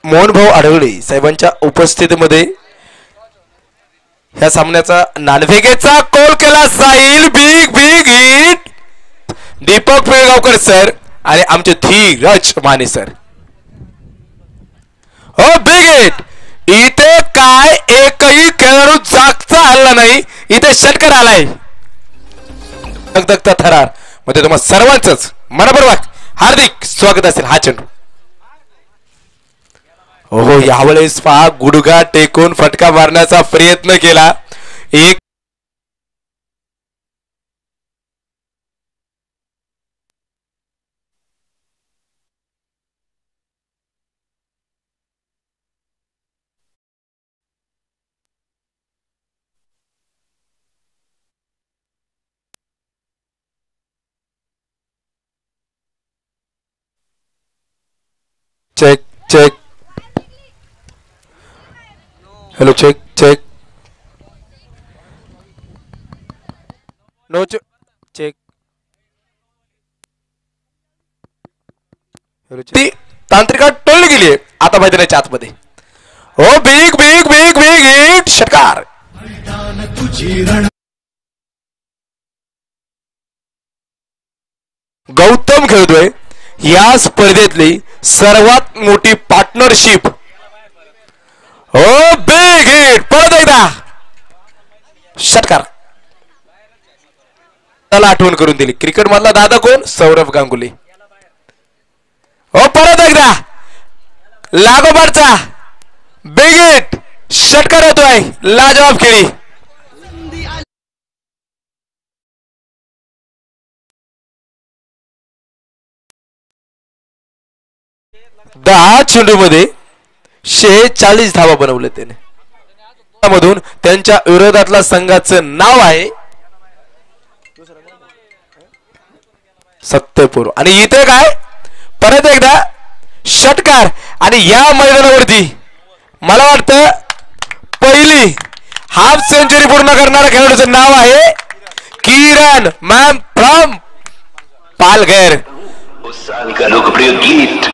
मोहनभाऊ आढळले साहेबांच्या उपस्थितीमध्ये ह्या सामन्याचा नाणेफेकीचा कॉल केला जाईल. Big big hit Deepak Pilgaonkar sir आणि आमचे धीरज माने सर. हो बिग हिट. इथे काय एकही खेळाडू जागचा हल्ला नाही. इथे षटकार आलाय. दगदगता थरार मध्ये तुम्हा सर्वांचंच मनपूर्वक हार्दिक स्वागत असेल. हा चेंडू हो यावेळेस पहा गुडघा टेकून फटका मारण्याचा प्रयत्न केला. एक check check. Hello check check. No check. ती तांत्रिका टोळली गेली आहे आता मैदानाच्या आतमध्ये. हो big big big big hit षटकार. गौतम खेळतोय या स्पर्धेतली सर्वात मोठी पार्टनरशिप. हो बिग हिट. परत एकदा षटकार. त्याला आठवण करून दिली क्रिकेट मधला दादा कोण? सौरभ गांगुली. हो परत एकदा लागोपाठचा बिग हिट षटकार होतोय. लाजवाब खेळी. दहा चेंडूमध्ये 46 धावा बनवले त्याने. मधून त्यांच्या विरोधातल्या संघाचं नाव आहे सत्यपूर. आणि इथे काय परत एकदा षटकार. आणि या मैदानावरती मला वाटतं पहिली हाफ सेंचुरी पूर्ण करणाऱ्या खेळाडूचं नाव आहे किरण मॅम फ्रॉम पालघर. उस साल का लोकप्रिय गीत